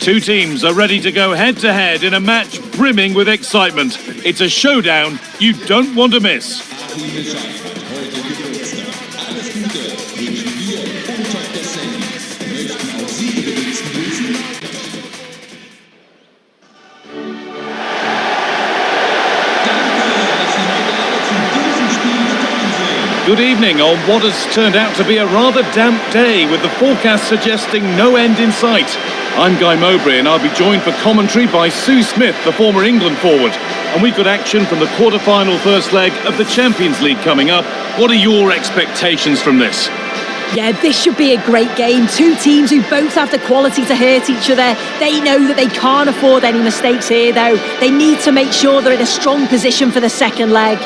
Two teams are ready to go head-to-head in a match brimming with excitement. It's a showdown you don't want to miss. Good evening on what has turned out to be a rather damp day, with the forecast suggesting no end in sight. I'm Guy Mowbray and I'll be joined for commentary by Sue Smith, the former England forward. And we've got action from the quarter-final first leg of the Champions League coming up. What are your expectations from this? Yeah, this should be a great game. Two teams who both have the quality to hurt each other. They know that they can't afford any mistakes here, though. They need to make sure they're in a strong position for the second leg.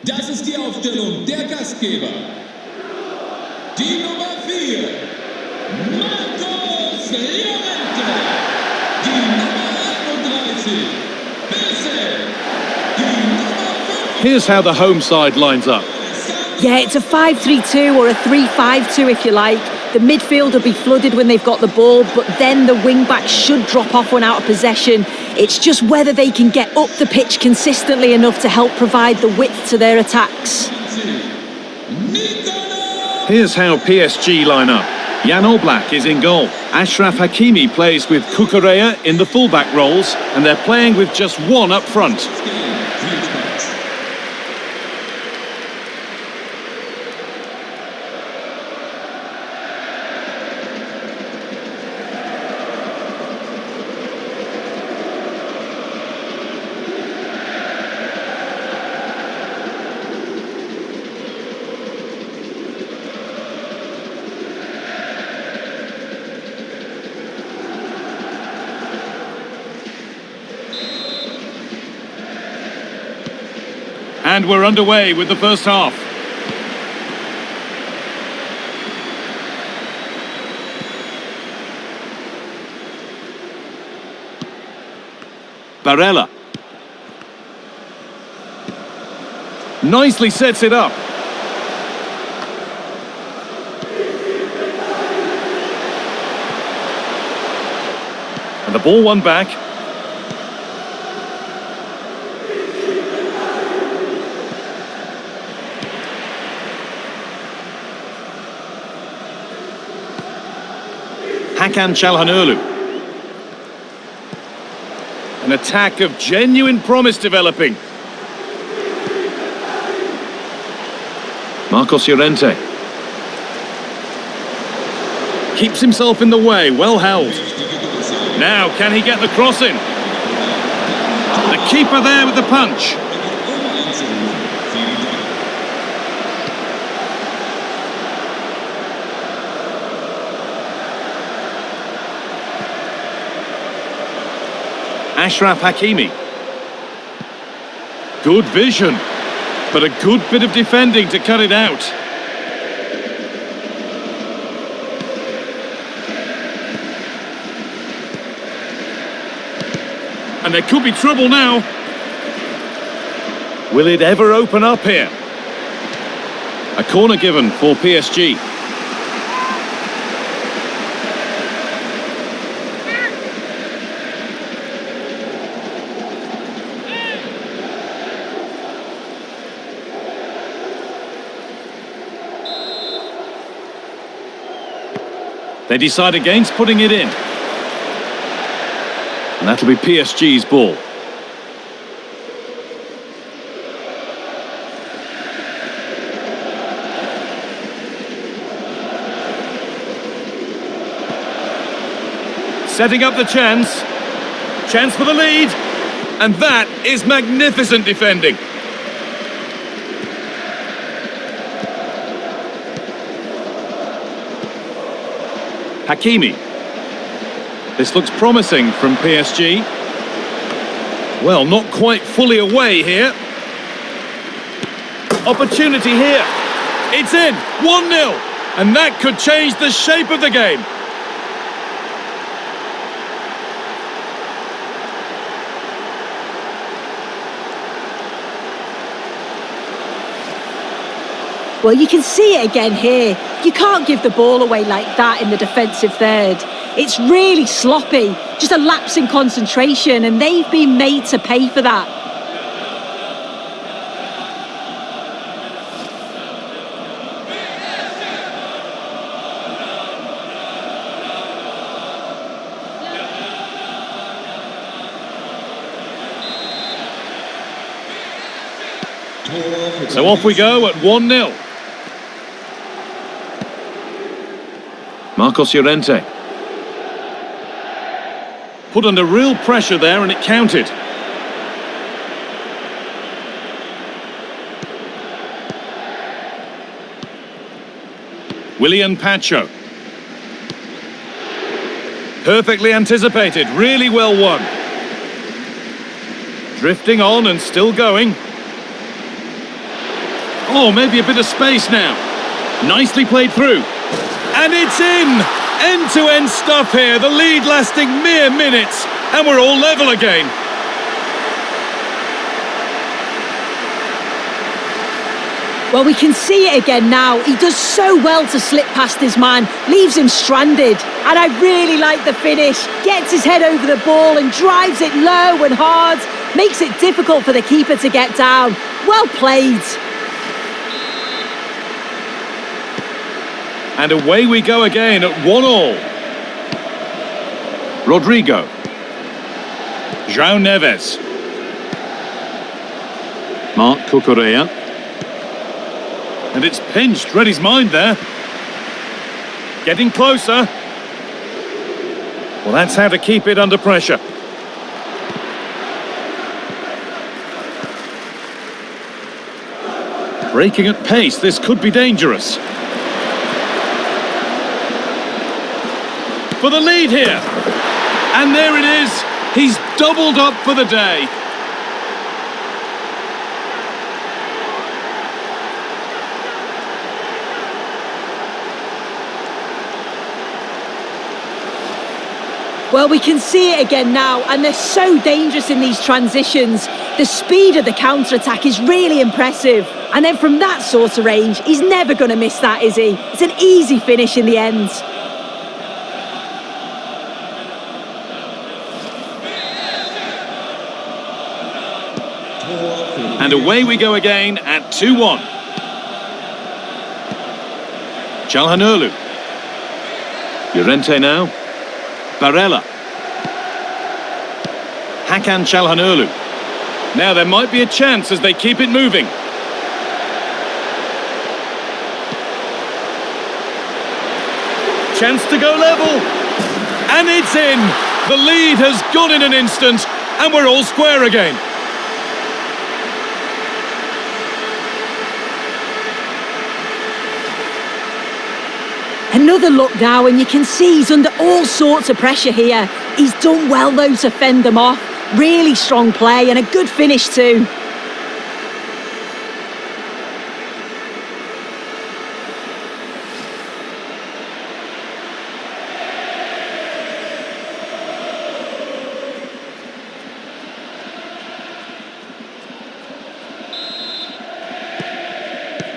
Das ist die Aufstellung der Gastgeber. Die Nummer 4, Marcos Llorente. Die Nummer 31, Bissell. Die Nummer 5. Here's how the home side lines up. Yeah, it's a 5-3-2 or a 3-5-2 if you like. The midfield will be flooded when they've got the ball, but then the wing-backs should drop off when out of possession. It's just whether they can get up the pitch consistently enough to help provide the width to their attacks. Here's how PSG line up. Jan Oblak is in goal. Achraf Hakimi plays with Cucurella in the fullback roles, and they're playing with just one up front. And we're underway with the first half. Barella. Nicely sets it up. And the ball won back. Hakan Çalhanoğlu. An attack of genuine promise developing. Marcos Llorente. Keeps himself in the way, well held. Now, can he get the cross in? The keeper there with the punch. Achraf Hakimi. Good vision, but a good bit of defending to cut it out. And there could be trouble now. Will it ever open up here? A corner given for PSG. They decide against putting it in. And that'll be PSG's ball. Setting up the chance. Chance for the lead. And that is magnificent defending. Hakimi. This looks promising from PSG. Well, not quite fully away here. Opportunity here. It's in. 1-0. And that could change the shape of the game. Well, you can see it again here. You can't give the ball away like that in the defensive third. It's really sloppy, just a lapse in concentration, and they've been made to pay for that. So off we go at 1-0. Marcos Llorente. Put under real pressure there and it counted. Willian Pacho. Perfectly anticipated, really well won. Drifting on and still going. Oh, maybe a bit of space now. Nicely played through. And it's in! End-to-end stuff here, the lead lasting mere minutes, and we're all level again. Well, we can see it again now. He does so well to slip past his man, leaves him stranded. And I really like the finish. Gets his head over the ball and drives it low and hard. Makes it difficult for the keeper to get down. Well played. And away we go again at 1-1. Rodrigo. João Neves. Marc Cucurella. And it's pinched, read his mind there. Getting closer. Well, that's how to keep it under pressure. Breaking at pace, this could be dangerous. For the lead here. And there it is. He's doubled up for the day. Well, we can see it again now, and they're so dangerous in these transitions. The speed of the counter-attack is really impressive. And then from that sort of range, he's never going to miss that, is he? It's an easy finish in the end. And away we go again at 2-1. Çalhanoğlu. Llorente now. Barella. Hakan Çalhanoğlu. Now there might be a chance as they keep it moving. Chance to go level. And it's in. The lead has gone in an instant and we're all square again. Another look now, and you can see he's under all sorts of pressure here. He's done well, though, to fend them off. Really strong play and a good finish too.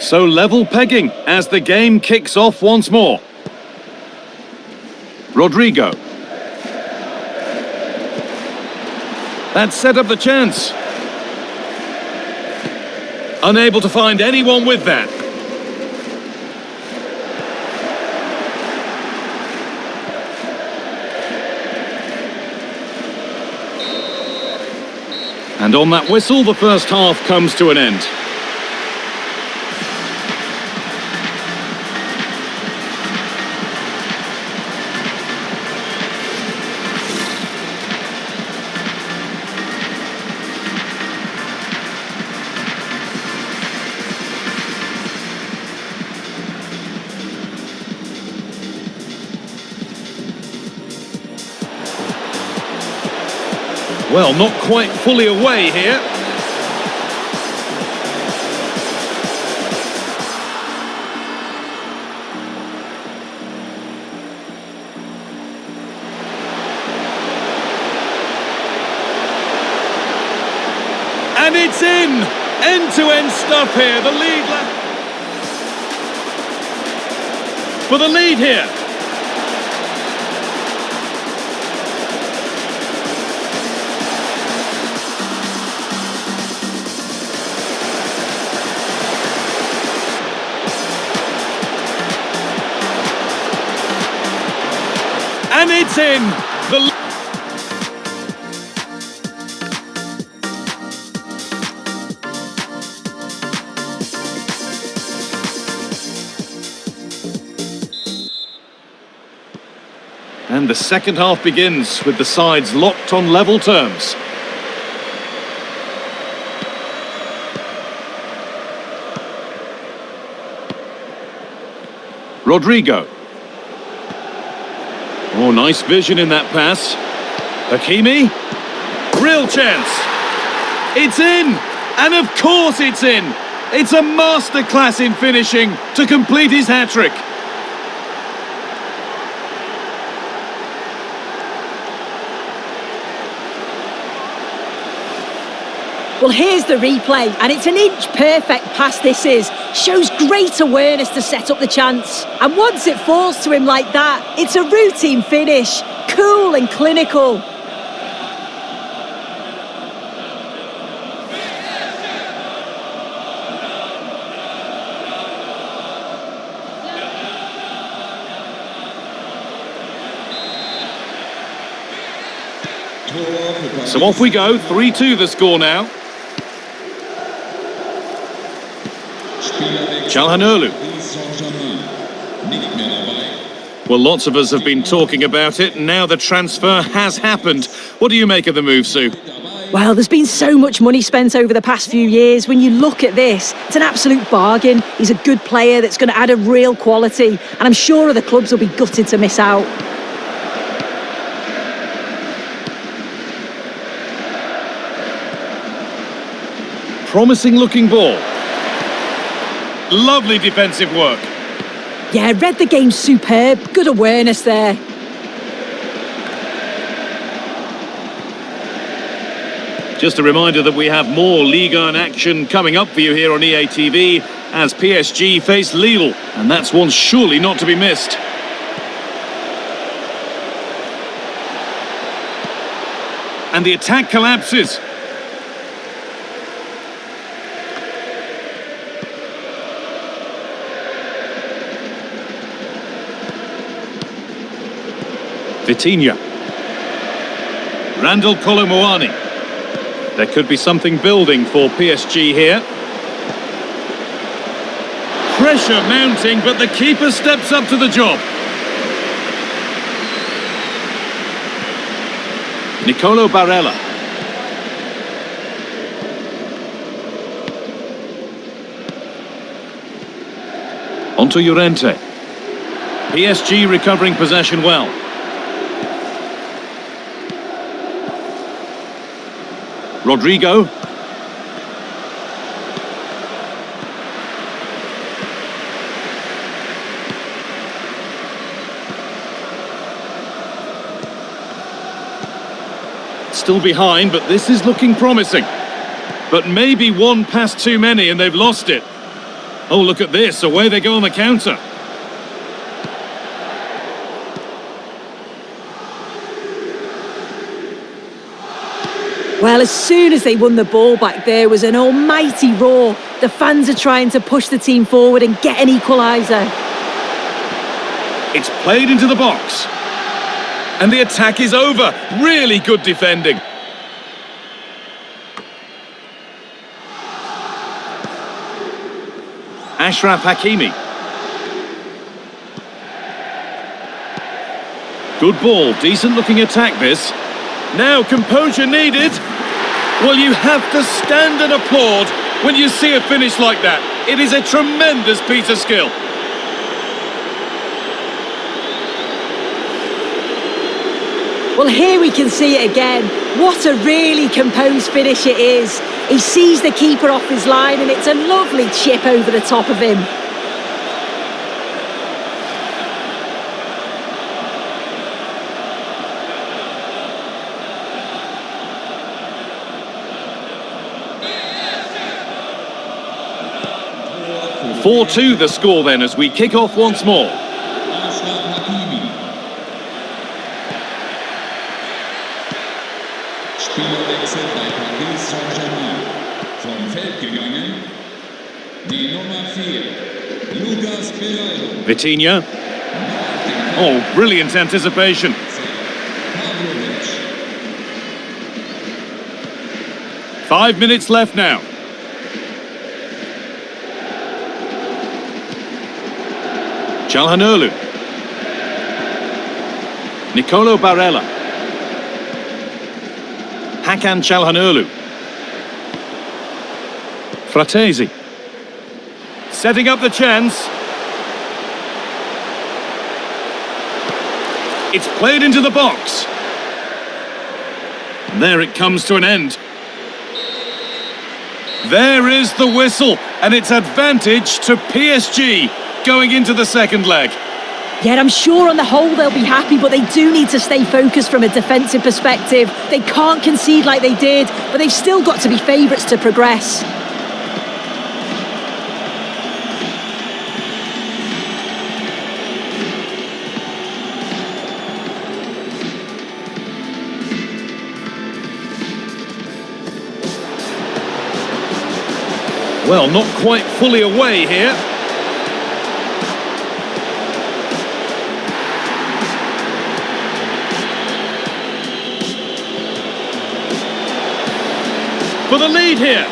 So level pegging as the game kicks off once more. Rodrigo. That set up the chance. Unable to find anyone with that. And on that whistle, the first half comes to an end. Well, not quite fully away here. And it's in! End-to-end stuff here. The lead... For the lead here. And it's in! And the second half begins with the sides locked on level terms. Rodrigo. Oh, nice vision in that pass. Hakimi. Real chance. It's in! And of course it's in! It's a masterclass in finishing to complete his hat-trick. Well, here's the replay, and it's an inch-perfect pass this is. Shows great awareness to set up the chance. And once it falls to him like that, it's a routine finish. Cool and clinical. So off we go, 3-2 the score now. Çalhanoğlu. Well, lots of us have been talking about it, and now the transfer has happened. What do you make of the move, Sue? Well, there's been so much money spent over the past few years. When you look at this, it's an absolute bargain. He's a good player that's going to add a real quality, and I'm sure other clubs will be gutted to miss out. Promising looking ball. Lovely defensive work. Yeah, read the game superb. Good awareness there. Just a reminder that we have more Ligue 1 action coming up for you here on EA TV as PSG face Lille, and that's one surely not to be missed. And the attack collapses. Vitinha. Randall Kolomuani. There could be something building for PSG here. Pressure mounting, but the keeper steps up to the job. Nicolo Barella. Onto Llorente. PSG recovering possession well. Rodrigo. Still behind, but this is looking promising. But maybe one pass too many and they've lost it. Oh, look at this. Away they go on the counter. Well, as soon as they won the ball back, there was an almighty roar. The fans are trying to push the team forward and get an equaliser. It's played into the box. And the attack is over. Really good defending. Ashraf Hakimi. Good ball, decent looking attack this. Now composure needed. Well, you have to stand and applaud when you see a finish like that. It is a tremendous piece of skill. Well, here we can see it again. What a really composed finish it is. He sees the keeper off his line and it's a lovely chip over the top of him. Tor 4-2 the score then as we kick off once more. Ashraf Hakimi. Spielerwechsel bei Paris Saint-Germain. Vom Feld gegangen. Die Nummer 4. Lucas Pereiro. Vitinha. Oh, brilliant anticipation. Pavlovic. 5 minutes left now. Çalhanoğlu. Nicolo Barella. Hakan Çalhanoğlu. Fratesi. Setting up the chance. It's played into the box. And there it comes to an end. There is the whistle, and it's advantage to PSG going into the second leg. Yeah, I'm sure on the whole they'll be happy, but they do need to stay focused from a defensive perspective. They can't concede like they did, but they've still got to be favourites to progress. Well, not quite fully away here. For the lead here.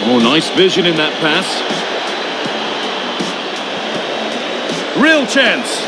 Oh, nice vision in that pass. Real chance.